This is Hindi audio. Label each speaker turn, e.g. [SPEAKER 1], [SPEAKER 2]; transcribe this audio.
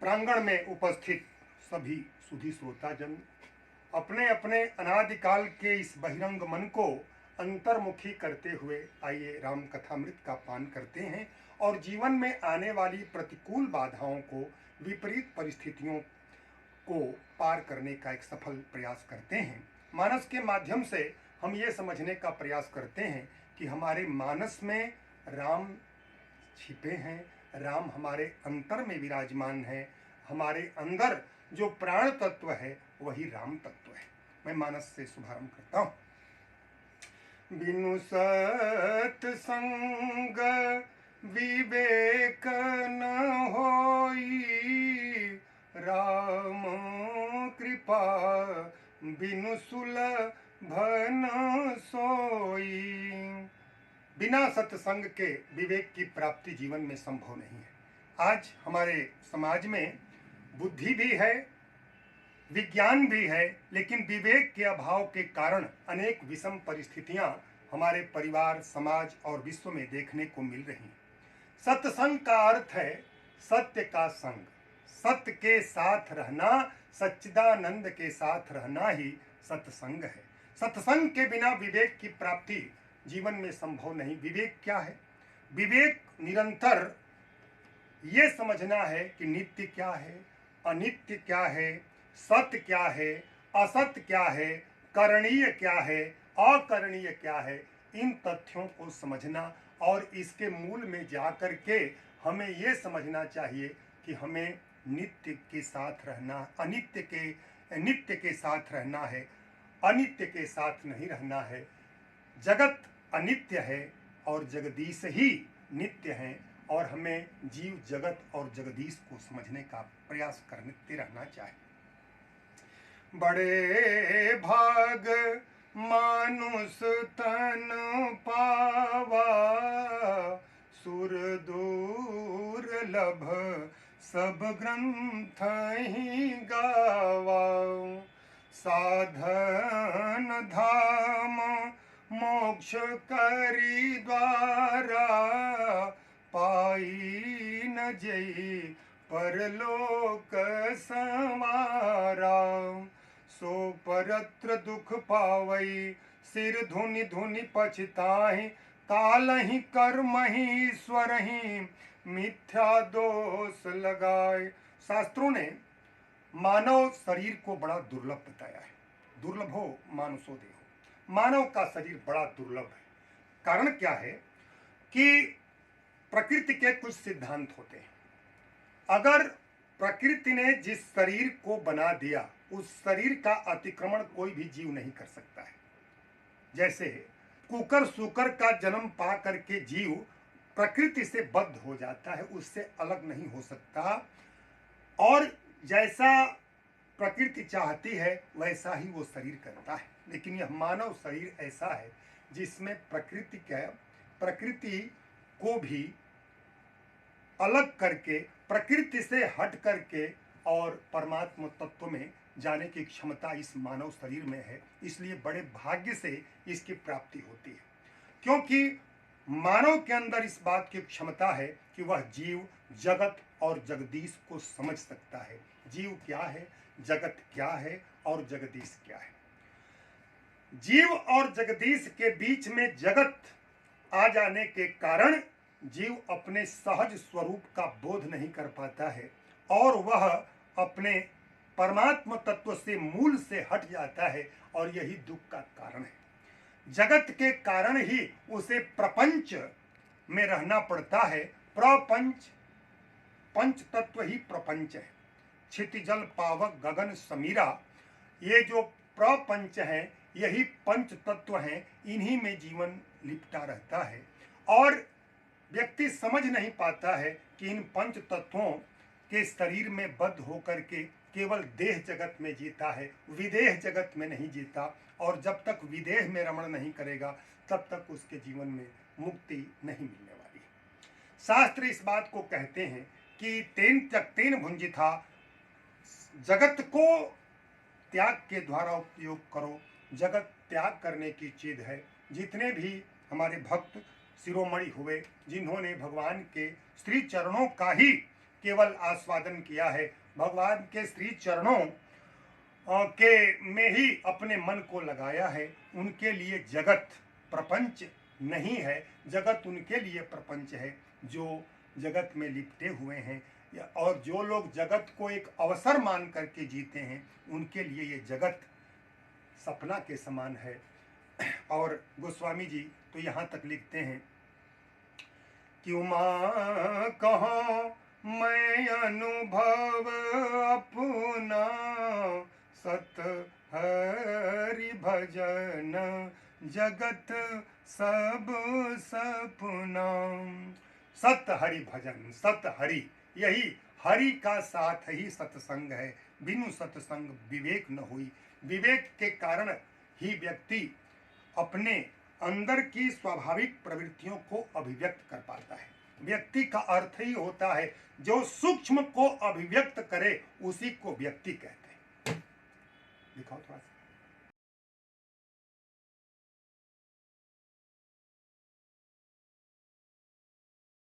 [SPEAKER 1] प्रांगण में उपस्थित सभी सुधी श्रोताजन अपने अपने अनादिकाल के इस बहिरंग मन को अंतर्मुखी करते हुए आइए राम कथामृत का पान करते हैं और जीवन में आने वाली प्रतिकूल बाधाओं को, विपरीत परिस्थितियों को पार करने का एक सफल प्रयास करते हैं। मानस के माध्यम से हम ये समझने का प्रयास करते हैं कि हमारे मानस में राम छिपे हैं, राम हमारे अंतर में विराजमान है, हमारे अंदर जो प्राण तत्व है वही राम तत्व है। मैं मानस से शुभारंभ करता हूँ। बिनु सत्संग विवेक न होई, राम कृपा बिनु सुलभ न सोई। बिना सत्संग के विवेक की प्राप्ति जीवन में संभव नहीं है। आज हमारे समाज में बुद्धि भी है, विज्ञान भी है, लेकिन विवेक के अभाव के कारण अनेक विषम परिस्थितियां हमारे परिवार, समाज और विश्व में देखने को मिल रही हैं। सत्संग का अर्थ है सत्य का संग, सत्य के साथ रहना, सच्चिदानंद के साथ रहना ही सत्संग है। सत्संग के बिना विवेक की प्राप्ति जीवन में संभव नहीं। विवेक क्या है? विवेक निरंतर ये समझना है कि नित्य क्या है, अनित्य क्या है, सत्य क्या है, असत्य क्या है, करणीय क्या है, अकरणीय क्या है। इन तथ्यों को समझना और इसके मूल में जाकर के हमें ये समझना चाहिए कि हमें नित्य के साथ रहना, नित्य के साथ रहना है, अनित्य के साथ नहीं रहना है। जगत अनित्य है और जगदीश ही नित्य है और हमें जीव जगत और जगदीश को समझने का प्रयास करते रहना चाहिए। बड़े भाग मानुष तन पावा, सुर दुर्लभ सब ग्रंथ ही गावा। साधन धाम मोक्ष करी द्वारा, पाई न जई परलोक संवारा। सो परत्र दुख पावई, सिर धुनि धुनि पछताहि। कालहि कर्महि ईश्वरहि, मिथ्या दोष लगाए। शास्त्रों ने मानव शरीर को बड़ा दुर्लभ बताया है। दुर्लभो मानुषो देहो, मानव का शरीर बड़ा दुर्लभ है। कारण क्या है कि प्रकृति के कुछ सिद्धांत होते हैं। अगर प्रकृति ने जिस शरीर को बना दिया, उस शरीर का अतिक्रमण कोई भी जीव नहीं कर सकता है। जैसे कुकर सुकर का जन्म पा करके जीव प्रकृति से बद्ध हो जाता है, उससे अलग नहीं हो सकता। और जैसा प्रकृति चाहती है वैसा ही वो शरीर करता है। लेकिन यह मानव शरीर ऐसा है जिसमें प्रकृति को भी अलग करके, प्रकृति से हट करके और परमात्मा तत्व में जाने की क्षमता इस मानव शरीर में है। इसलिए बड़े भाग्य से इसकी प्राप्ति होती है, क्योंकि मानव के अंदर इस बात की क्षमता है कि वह जीव, जगत और जगदीश को समझ सकता है। जीव क्या है, जगत क्या है और जगदीश क्या है। जीव और जगदीश के बीच में जगत आ जाने के कारण जीव अपने सहज स्वरूप का बोध नहीं कर पाता है और वह अपने परमात्मा तत्व से, मूल से हट जाता है और यही दुख का कारण है। जगत के कारण ही उसे प्रपंच में रहना पड़ता है। प्रपंच, पंच तत्व ही प्रपंच है। क्षितिजल पावक गगन समीरा, ये जो प्रपंच है यही पंच तत्व हैं। इन्हीं में जीवन लिपटा रहता है और व्यक्ति समझ नहीं पाता है कि इन पंच तत्वों के शरीर में बद्ध होकर के केवल देह जगत में जीता है, विदेह जगत में नहीं जीता। और जब तक विदेह में रमण नहीं करेगा तब तक उसके जीवन में मुक्ति नहीं मिलने वाली। शास्त्र इस बात को कहते हैं कि तेन त्यक्तेन भुंजिथा, जगत को त्याग के द्वारा उपयोग करो। जगत त्याग करने की चीज है। जितने भी हमारे भक्त शिरोमणि हुए, जिन्होंने भगवान के श्री चरणों का ही केवल आस्वादन किया है, भगवान के श्री चरणों के में ही अपने मन को लगाया है। उनके लिए जगत प्रपंच नहीं है, जगत उनके लिए प्रपंच है जो जगत में लिपटे हुए हैं। और जो लोग जगत को एक अवसर मान करके जीते हैं, उनके लिए ये जगत सपना के समान है। और गोस्वामी जी तो यहाँ तक लिखते हैं, क्यों माँ कहो मैं अनुभव अपना, सत हरि भजन जगत सब सपना। सत हरि भजन, सत हरि, यही हरि का साथ ही सत्संग है। बिनु सत्संग विवेक न हुई। विवेक के कारण ही व्यक्ति अपने अंदर की स्वाभाविक प्रवृत्तियों को अभिव्यक्त कर पाता है। व्यक्ति का अर्थ ही होता है जो सूक्ष्म को अभिव्यक्त करे, उसी को व्यक्ति कहते हैं। दिखाओ थोड़ा सा।